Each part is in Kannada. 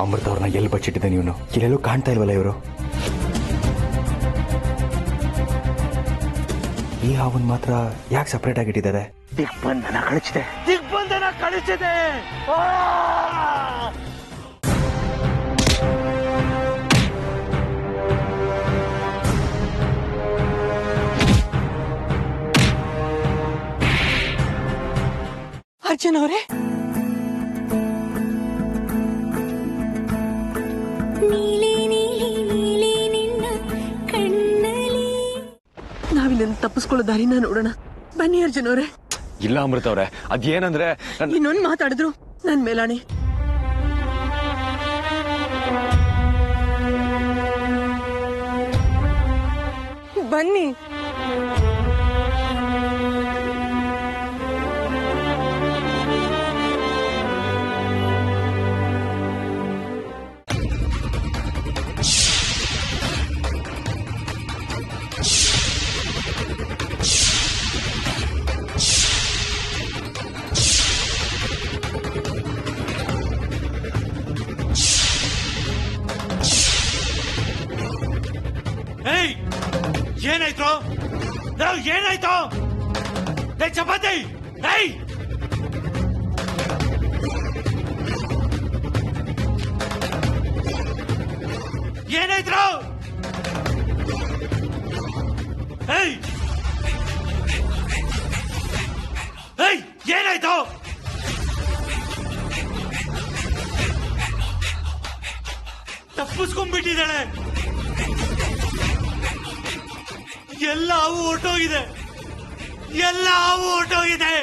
ಅಮೃತ ಅವ್ರನ್ನ ಎಲ್ಲಿ ಬಚ್ಚಿಟ್ಟಿದ್ದೆ ನೀನು? ಇಲ್ಲೆಲ್ಲೂ ಕಾಣ್ತಾ ಇಲ್ವಲ್ಲ ಇವರು? ಈ ಹಾವನ್ ಮಾತ್ರ ಯಾಕೆ ಸಪರೇಟ್ ಆಗಿಟ್ಟಿದ್ದಾರೆ? ದಿಗ್ಬಂಧನ ಕಳಿಸಿದೆ. ಅರ್ಜುನ್ ಅವರೇ, ನಾವಿಲ್ಲಿಂದ ತಪ್ಪಿಸ್ಕೊಳ್ಳೋ ದಾರಿನ ನೋಡೋಣ. ಬನ್ನಿ ಅರ್ಜುನ್ ಅವರೇ. ಇಲ್ಲ ಅಮೃತ ಅವ್ರೆ, ಅದೇನಂದ್ರೆ ಇನ್ನೊಂದು ಮಾತಾಡಿದ್ರು ನನ್ ಮೇಲಾಣೆ. ಬನ್ನಿ. ಏನಾಯ್ತು? ಏನಾಯ್ತು? ಚಪಾತಿ ಏನಾಯ್ತು? ಏನಾಯ್ತು? ತಪ್ಪಿಸ್ಕೊಂಡ್ಬಿಟ್ಟಿದ್ದಾಳೆ. ಎಲ್ಲ ಹಾವು ಹೊರಟೋಗಿದೆ. ಎಲ್ಲ ಹಾವು ಹೊರಟೋಗಿದೆ.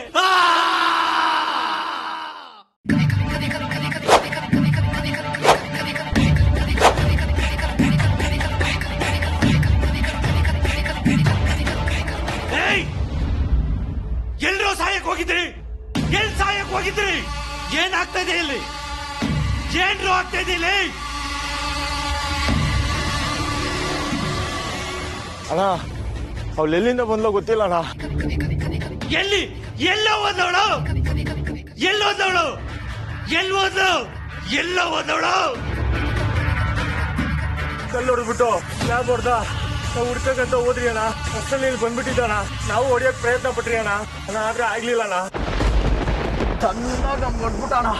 ಎಲ್ರೂ ಸಾಯಕ್ ಹೋಗಿದ್ರಿ? ಎಲ್ ಸಾಯಕ್ ಹೋಗಿದ್ರಿ? ಏನಾಗ್ತಾ ಇದೆ ಇಲ್ಲಿ? ಏನ್ರು ಆಗ್ತಾ ಇದೆ ಇಲ್ಲಿ? ಅಣ್ಣ, ಅವಳು ಎಲ್ಲಿಂದ ಬಂದ್ಲೋ ಗೊತ್ತಿಲ್ಲ ಅಣ್ಣ. ಎಲ್ಲಿ ಎಲ್ಲೋ ಹೋದವಳು? ಎಲ್ಲೋದವಳು? ಎಲ್ಲೋದ್ಲು? ಎಲ್ಲೋ ಹೋದವಳು? ಕಲ್ಲು ಹೊಡೆದ್ಬಿಟ್ಟು ಲ್ಯಾಬ್ ಹೊಡೆದ. ನಾವು ಹುಡ್ಕಂತ ಹೋದ್ರಿ ಅಣ್ಣ. ಅಷ್ಟಲ್ಲಿ ಇಲ್ಲಿ ಬಂದ್ಬಿಟ್ಟಿದ್ದಣ್ಣ. ನಾವು ಹೊಡಿಯಕ್ ಪ್ರಯತ್ನ ಪಟ್ರಿ ಅಣ್ಣ. ಅಣ್ಣ ಆದ್ರೆ ಆಗ್ಲಿಲ್ಲ ಅಣ್ಣ. ಚೆನ್ನಾಗಿ ನಮ್ಗೆ ಹೊಡ್ಬಿಟ್ಟ ಅಣ್ಣ.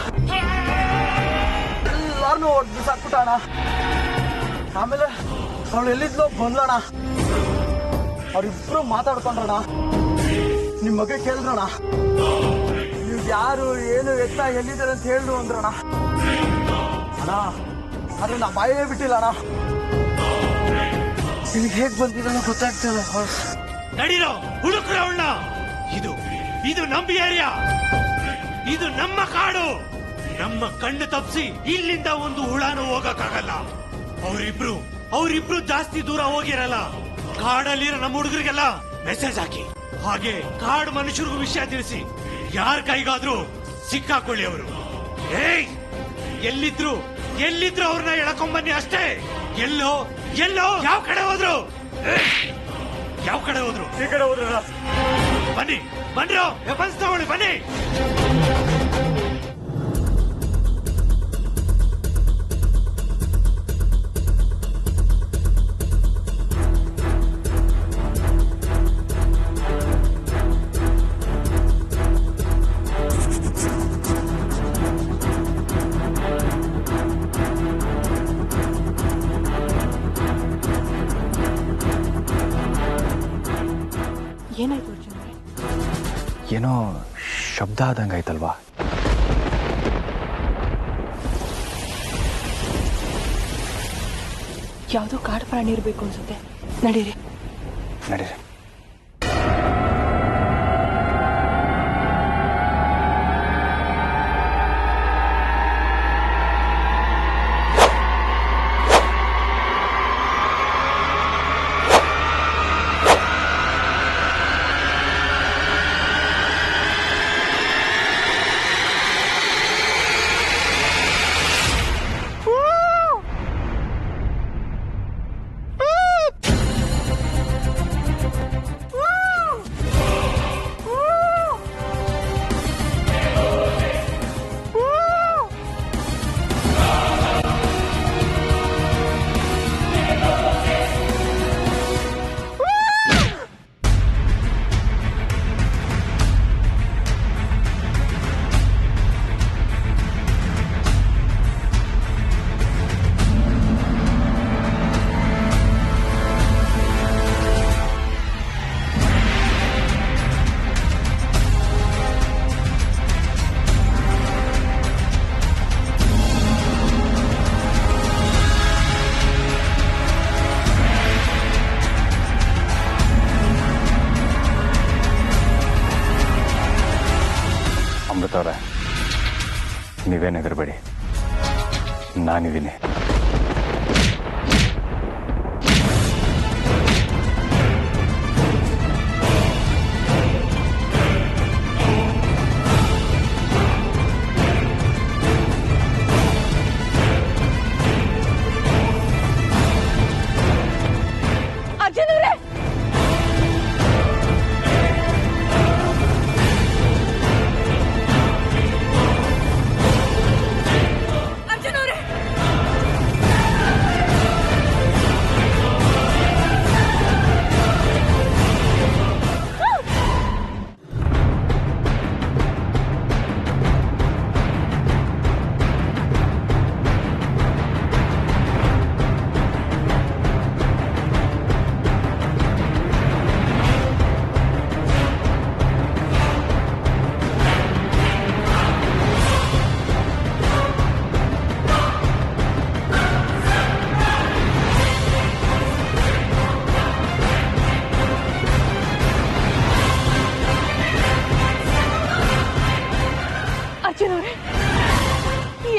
ಎಲ್ಲಾರನ್ನೂ ಹೊಡೆದು ಸಾಕ್ಬಿಟ್ಟ ಅಣ್ಣ. ಆಮೇಲೆ ಅವಳು ಎಲ್ಲಿದ್ಲೋ ಬಂದ್ಲಣ್ಣ. ಅವ್ರಿಬ್ರು ಮಾತಾಡ್ಕೊಂಡ್ರಣ. ನಿಮ್ ಮಗ ಕೇಳಿದ್ರಣ, ನೀವ್ ಯಾರು ಏನು ಎತ್ತ ಎಲ್ಲಿದ್ದಾರೆ ಅಂತ ಹೇಳ್ರು ಅಂದ್ರಣ. ಅಣ್ಣ ಆದ್ರೆ ನಾ ಬಾಯೇ ಬಿಟ್ಟಿಲ್ಲ ಅಣ್ಣ. ನಿಮ್ಗೆ ಹೇಗ್ ಬಂದಿದ್ದಾನೋ ಗೊತ್ತಾಗ್ತಿಲ್ಲ. ನಡೀರೋ ಹುಡುಕ್ರ ಅವಳ. ಇದು ನಮ್ಮ ಏರಿಯಾ, ಇದು ನಮ್ಮ ಕಾಡು. ನಮ್ಮ ಕಣ್ಣು ತಪ್ಪಿಸಿ ಇಲ್ಲಿಂದ ಒಂದು ಹುಳಾನು ಹೋಗಕ್ಕಾಗಲ್ಲ. ಅವರಿಬ್ರು ಜಾಸ್ತಿ ದೂರ ಹೋಗಿರಲ್ಲ. ಕಾಡಲ್ಲಿರೋ ನಮ್ಮ ಹುಡುಗರಿಗೆಲ್ಲ ಮೆಸೇಜ್ ಹಾಕಿ, ಹಾಗೆ ಕಾಡು ಮನುಷ್ಯರಿಗೂ ವಿಷಯ ತಿಳಿಸಿ. ಯಾರ ಕೈಗಾದ್ರೂ ಸಿಕ್ಕಾಕೊಳ್ಳಿ ಅವರು. ಎಲ್ಲಿದ್ರು ಅವ್ರನ್ನ ಎಳ್ಕೊಂಬನ್ನಿ ಅಷ್ಟೇ. ಎಲ್ಲೋ ಯಾವ ಕಡೆ ಹೋದ್ರು? ಯಾವ ಕಡೆ ಹೋದ್ರು? ಈ ಕಡೆ ಹೋದ್ರ. ಬನ್ನಿ ವೆಪನ್ಸ್ ತಗೊಳ್ಳಿ, ಬನ್ನಿ. ಏನಾಯ್ತು ಅರ್ಜುನ್? ಏನೋ ಶಬ್ದ ಆದಂಗಾಯ್ತಲ್ವಾ? ಯಾವುದೋ ಕಾಡು ಪ್ರಾಣಿ ಇರಬೇಕು ಅನ್ಸುತ್ತೆ. ನಡೀರಿ. ನೀವೇನು ಹೆದರಬೇಡಿ, ನಾನಿದ್ದೀನಿ. ಅರ್ಜುನ್ ಅವ್ರೆ, ಅರ್ಜುನ್ ಅವ್ರೆ, ಅರ್ಜುನ್ ಅವ್ರೆ,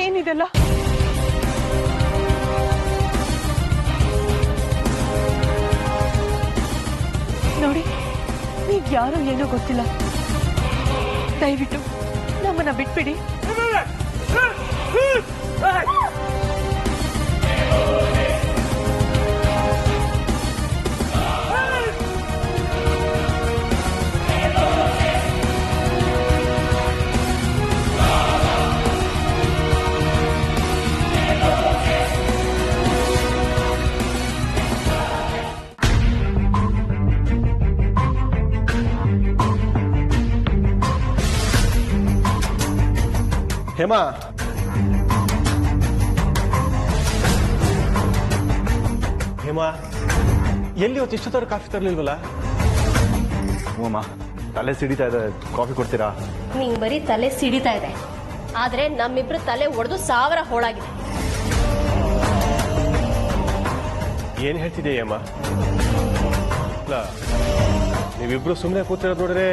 ಏನಿದೆಲ್ಲ? ನೋಡಿ, ನೀವ್ ಯಾರೋ ಏನೋ ಗೊತ್ತಿಲ್ಲ, ದಯವಿಟ್ಟು ನಮ್ಮನ್ನ ಬಿಟ್ಬಿಡಿ. ಹೇಮಾ, ಹೇಮಾ, ಎಲ್ಲಿ ಇವತ್ತು ಇಷ್ಟೊತ್ತರ ಕಾಫಿ ತರಲಿಲ್ವಲ್ಲ? ಅಮ್ಮ, ತಲೆ ಸಿಡಿತಾ ಇದೆ, ಕಾಫಿ ಕೊಡ್ತೀರಾ? ನಿಂಗ್ ಬರೀ ತಲೆ ಸಿಡಿತಾ ಇದೆ, ಆದ್ರೆ ನಮ್ಮಿಬ್ರು ತಲೆ ಒಡೆದು 1000 ಹೋಳಾಗಿದೆ. ಏನ್ ಹೇಳ್ತಿದ್ದೆ ಹೇಮ? ನೀವಿಬ್ರು ಸುಮ್ಮನೆ ಕೂತಿರೋದು ನೋಡಿದ್ರೆ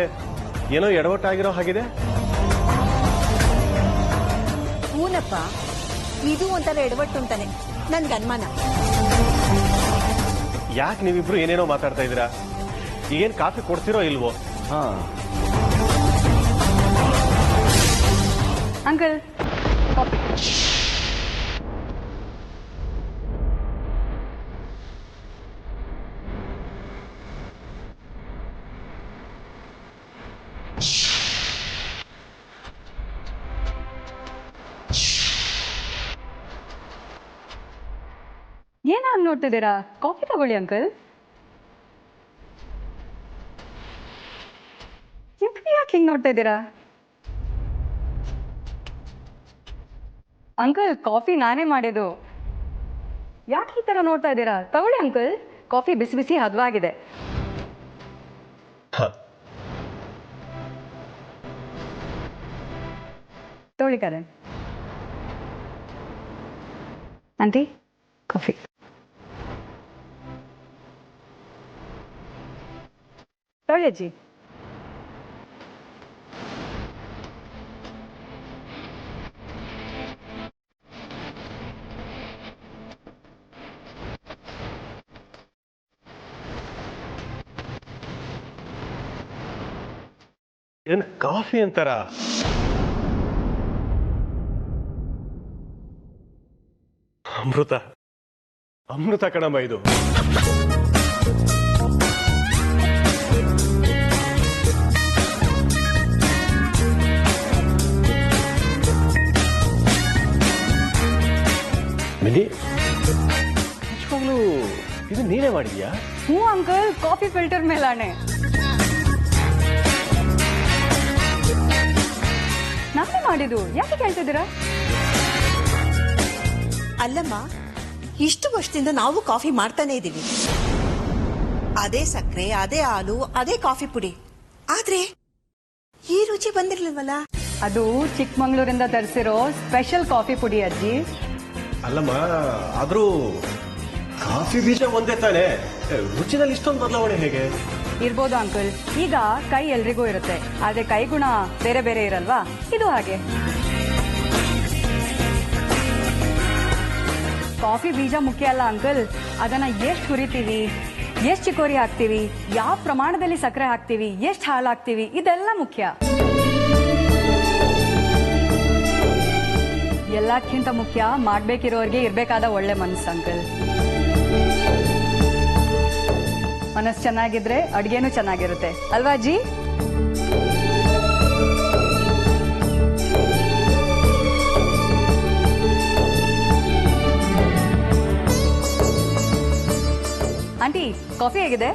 ಏನೋ ಎಡವಟ್ಟಾಗಿರೋ ಹಾಗಿದೆ. ಹೂನಪ್ಪ, ಇದು ಒಂಥರ ಎಡವಟ್ಟು ಅಂತಾನೆ ನನ್ಗೆ ಅನುಮಾನ. ಯಾಕೆ ನೀವಿಬ್ರು ಏನೇನೋ ಮಾತಾಡ್ತಾ ಇದ್ದೀರಾ? ಈಗೇನ್ ಕಾಫಿ ಕೊಡ್ತಿರೋ ಇಲ್ವೋ? ಹಾ, ಅಂಕಲ್, ಕಾಫಿ. ಏನಾಗಿ ನೋಡ್ತಿದ್ದೀರಾ? ಕಾಫಿ ತಗೊಳ್ಳಿ ಅಂಕಲ್. ಯಾಕೆ ಹಿಂಗೆ ನೋಡ್ತಾ ಇದ್ದೀರಾ ಅಂಕಲ್? ಕಾಫಿ ನಾನೇ ಮಾಡಿದ್ದು. ಯಾಕೆ ಈ ಥರ ನೋಡ್ತಾ ಇದ್ದೀರಾ? ತಗೊಳ್ಳಿ ಅಂಕಲ್, ಕಾಫಿ ಬಿಸಿ ಬಿಸಿ ಹದವಾಗಿದೆ. ತಗೊಳ್ಳಿ ಕರಣ್. Aunty, coffee. ತಗೊಳ್ಳಿ ಅಜ್ಜಿ. ಏನ್ ಕಾಫಿ ಅಂತಾರ? ಅಮೃತ, ಅಮೃತ ಕಣಮ್ಮ ಇದು. ಮಿನಿ, ನಿಜವಾಗ್ಲೂ ಇದು ನೀನೇ ಮಾಡಿದ್ಯಾ? ಹ್ಞೂ ಅಂಕಲ್, ಕಾಫಿ ಫಿಲ್ಟರ್ ಮೇಲಾಣೆ. ನಾನೇ ಮಾಡಿದ್ದು. ಯಾಕೆ ಕೇಳ್ತಿದ್ದೀರಾ? ಅಲ್ಲಮ್ಮ, ಇಷ್ಟು ವರ್ಷದಿಂದ ನಾವು ಕಾಫಿ ಮಾಡ್ತಾನೆ ಇದ್ದೀವಿ. ಅದೇ ಸಕ್ಕರೆ, ಅದೇ ಹಾಲು, ಅದೇ ಕಾಫಿ ಪುಡಿ. ಆದ್ರೆ ಈ ರುಚಿ ಬಂದಿರ್ಲಿಲ್ವಲ್ಲ? ಅದು ಚಿಕ್ಕಮಂಗ್ಳೂರಿಂದ ತರಿಸಿರೋ ಸ್ಪೆಷಲ್ ಕಾಫಿ ಪುಡಿ ಅಜ್ಜಿ. ಅಲ್ಲಮ್ಮ, ಆದ್ರೂ ಕಾಫಿ ಬೀಜ ಒಂದೇ ತಾನೆ, ರುಚಿನಲ್ಲಿ ಇಷ್ಟೊಂದು ಬದಲಾವಣೆ ಹೇಗೆ? ಇರ್ಬೋದು ಅಂಕಲ್. ಈಗ ಕೈ ಎಲ್ರಿಗೂ ಇರುತ್ತೆ, ಆದ್ರೆ ಕೈ ಗುಣ ಬೇರೆ ಬೇರೆ ಇರಲ್ವಾ? ಇದು ಹಾಗೆ. ಕಾಫಿ ಬೀಜ ಮುಖ್ಯ ಅಲ್ಲ ಅಂಕಲ್, ಅದನ್ನ ಎಷ್ಟು ಹುರಿತೀವಿ, ಎಷ್ಟು ಚಿಕೋರಿ ಹಾಕ್ತೀವಿ, ಯಾವ ಪ್ರಮಾಣದಲ್ಲಿ ಸಕ್ಕರೆ ಹಾಕ್ತೀವಿ, ಎಷ್ಟು ಹಾಲು ಹಾಕ್ತೀವಿ, ಇದೆಲ್ಲ ಮುಖ್ಯ. ಎಲ್ಲಕ್ಕಿಂತ ಮುಖ್ಯ ಮಾಡ್ಬೇಕಿರೋರಿಗೆ ಇರ್ಬೇಕಾದ ಒಳ್ಳೆ ಮನಸ್ಸು ಅಂಕಲ್. ಮನಸ್ಸು ಚೆನ್ನಾಗಿದ್ರೆ ಅಡುಗೆನೂ ಚೆನ್ನಾಗಿರುತ್ತೆ ಅಲ್ವಾ ಅಜ್ಜಿ? ಆಂಟಿ, ಕಾಫಿ ಹೇಗಿದೆ?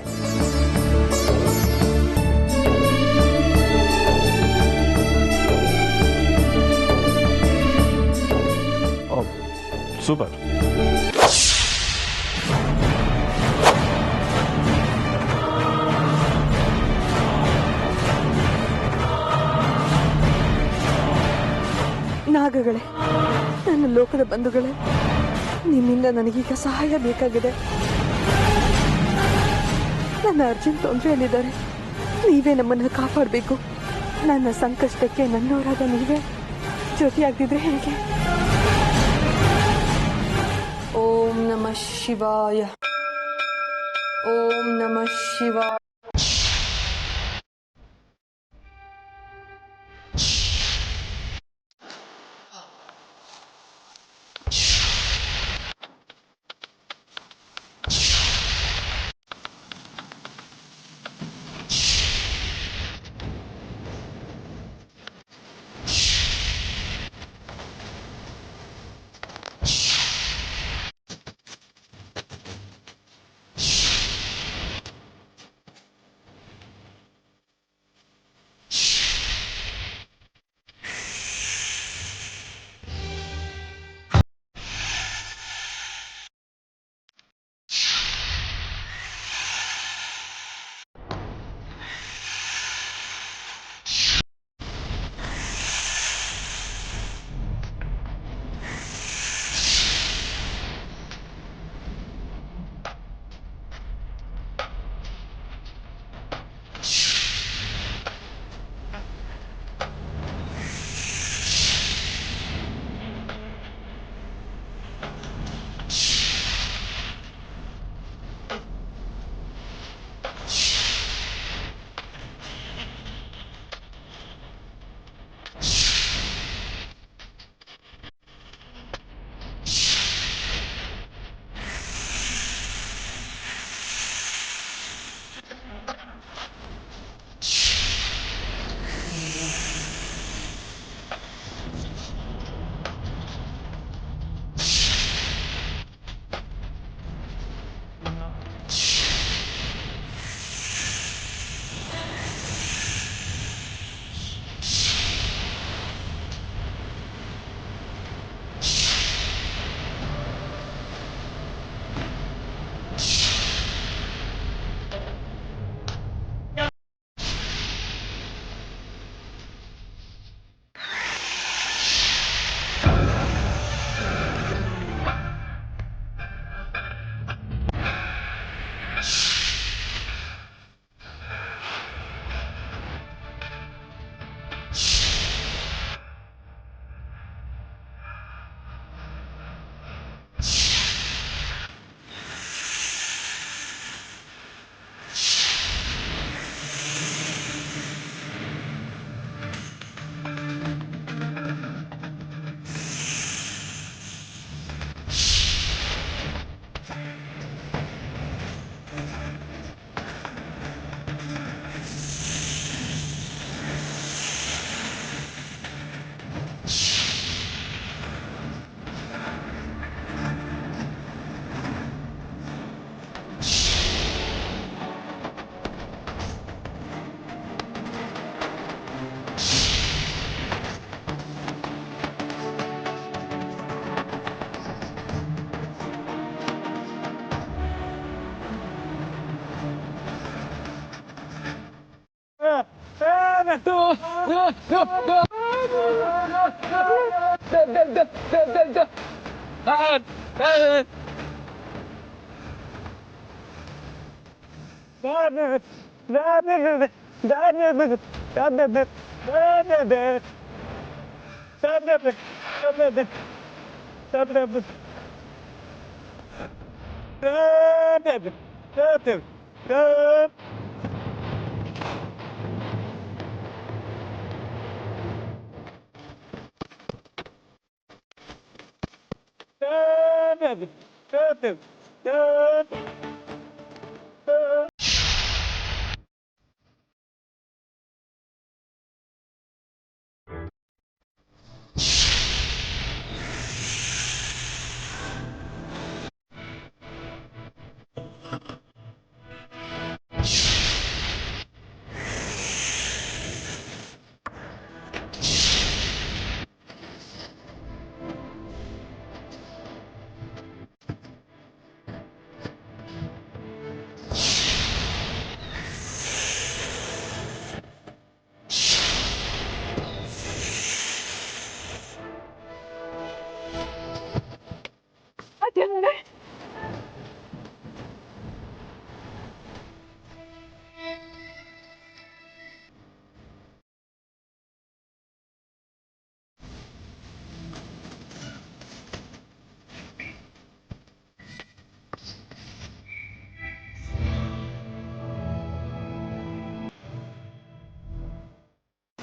ಸೂಪರ್. ನಾಗಗಳೇ, ನನ್ನ ಲೋಕದ ಬಂಧುಗಳೇ, ನಿಮ್ಮಿಂದ ನನಗೀಗ ಸಹಾಯ ಬೇಕಾಗಿದೆ. ನನ್ನ ಅರ್ಜುನ್ ತೊಂದರೆಯಲ್ಲಿದ್ದಾರೆ. ನೀವೇ ನಮ್ಮನ್ನು ಕಾಪಾಡಬೇಕು. ನನ್ನ ಸಂಕಷ್ಟಕ್ಕೆ ನನ್ನವರಾದ ನೀವೇ ಜೊತೆಯಾಗ್ತಿದ್ರೆ ಹೇಗೆ? ಓಂ ನಮಃ ಶಿವಾಯ. ಓಂ ನಮಃ ಶಿವಾಯ.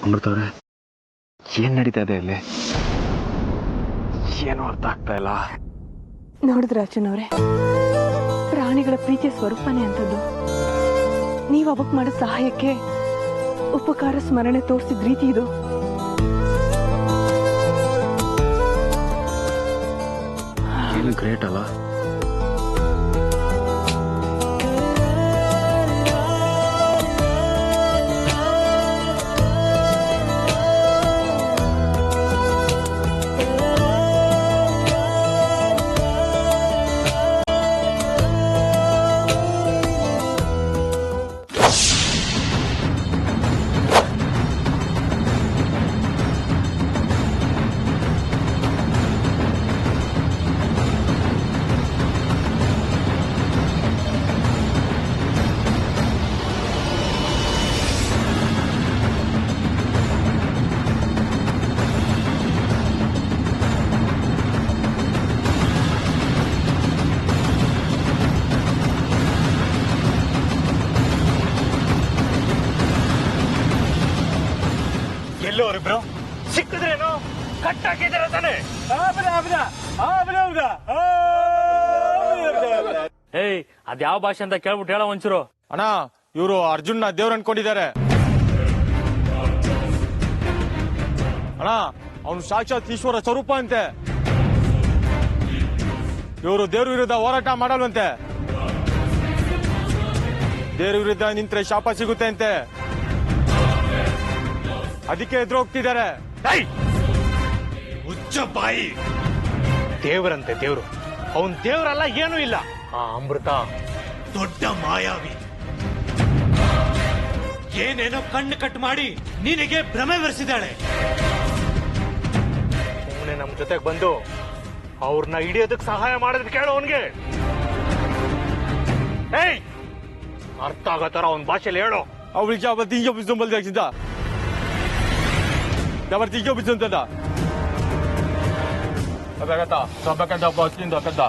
ಅಮೃತವ್ರೆ, ಏನ್ ನಡೀತಾ ಇದೆ ಇಲ್ಲಿ? ಏನು ಅರ್ಥ ಆಗ್ತಾ ಇಲ್ಲ. ನೋಡಿದ್ರ ಅರ್ಜುನ್ ಅವರೇ, ಪ್ರಾಣಿಗಳ ಪ್ರೀತಿಯ ಸ್ವರೂಪನೇ ಅಂತದ್ದು. ನೀವು ಅವಕ್ ಮಾಡೋ ಸಹಾಯಕ್ಕೆ ಉಪಕಾರ ಸ್ಮರಣೆ ತೋರಿಸಿದ ರೀತಿ ಇದು. ಏನು ಗ್ರೇಟ್ ಅಲ್ಲ? ಎಲ್ಲೋರಿಬ್ರು ಸಿಕ್ಕಿದ್ರೇನು? ಕಟ್ಟಾಕಿದಾರೆ ತಾನೆ? ಏಯ್ ಅದ್ಯಾವ ಭಾಷೆ ಅಂತ ಕೇಳ್ಬಿಟ್ಟು ಹೇಳೋ ಒಂಚೂರು. ಅಣ್ಣ, ಇವರು ಅರ್ಜುನ್ ದೇವ್ರ ಅನ್ಕೊಂಡಿದ್ದಾರೆ ಅಣ್ಣ. ಅವನು ಸಾಕ್ಷಾತ್ ಈಶ್ವರ ಸ್ವರೂಪ ಅಂತೆ. ಇವರು ದೇವ್ರ ವಿರುದ್ಧ ಹೋರಾಟ ಮಾಡಲ್ವಂತೆ. ದೇವ್ರ ವಿರುದ್ಧ ನಿಂತ್ರೆ ಶಾಪ ಸಿಗುತ್ತೆ ಅಂತೆ. ಅದಕ್ಕೆ ಎದುರು ಹೋಗ್ತಿದ್ದಾರೆ. ಹುಚ್ಚ ಬಾಯಿ! ದೇವರಂತೆ ದೇವ್ರು, ಅವನ್ ದೇವರಲ್ಲ, ಏನೂ ಇಲ್ಲ. ಆ ಅಮೃತ ದೊಡ್ಡ ಮಾಯಾವಿ. ಏನೇನೋ ಕಣ್ಣು ಕಟ್ ಮಾಡಿ ನಿನಗೆ ಭ್ರಮೆ ಬರೆಸಿದಾಳೆ. ಸುಮ್ಮನೆ ನಮ್ ಜೊತೆಗೆ ಬಂದು ಅವ್ರನ್ನ ಹಿಡಿಯೋದಕ್ಕೆ ಸಹಾಯ ಮಾಡಿದ್ರೆ ಕೇಳೋ ಅವನ್ಗೆ. ಏಯ್, ಅರ್ಥ ಆಗೋ ತರ ಅವನ್ ಭಾಷೆಲಿ ಹೇಳು. ಅವಳಿಗೆ ಯಾವ ತಿಂಜ ಬಿಸಿಂಬಲ್ದ ಯಾವ ತಿಂಜ ಬಿಸಿಂತದ ಅದಾಗತ್ತ ಸಬ್ಬಕ್ಕಂತ ಬಸ್ಸಿಂದ ಕದ್ದ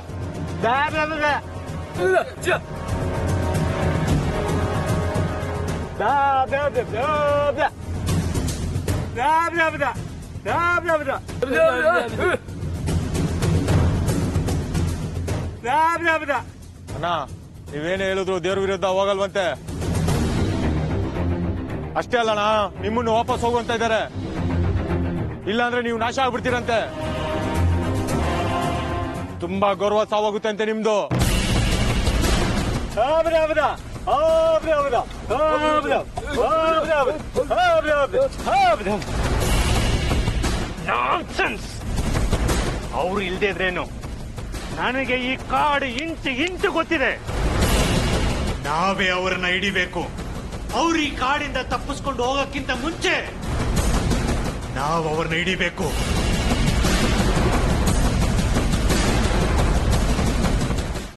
ಅಣ್ಣ, ನೀವೇನೇ ಹೇಳಿದ್ರು ದೇವ್ರ ವಿರುದ್ಧ ಹೋಗಲ್ವಂತೆ. ಅಷ್ಟೇ ಅಲ್ಲಣ್ಣ, ನಿಮ್ಮನ್ನು ವಾಪಸ್ ಹೋಗುವಂತ ಇದ್ದಾರೆ. ಇಲ್ಲಾಂದ್ರೆ ನೀವು ನಾಶ ಆಗ್ಬಿಡ್ತೀರಂತೆ. ತುಂಬಾ ಗೌರವ ಸಾವಾಗುತ್ತೆ ಅಂತೆ ನಿಮ್ದು. ಅವ್ರು ಇಲ್ದೇ ಇದ್ರೇನು, ನನಗೆ ಈ ಕಾಡು ಇಂಚು ಗೊತ್ತಿದೆ. ನಾವೇ ಅವರನ್ನ ಹಿಡಿಬೇಕು. ಅವ್ರು ಈ ಕಾಡಿಂದ ತಪ್ಪಿಸ್ಕೊಂಡು ಹೋಗಕ್ಕಿಂತ ಮುಂಚೆ ನಾವು ಅವ್ರನ್ನ ಹಿಡಿಬೇಕು.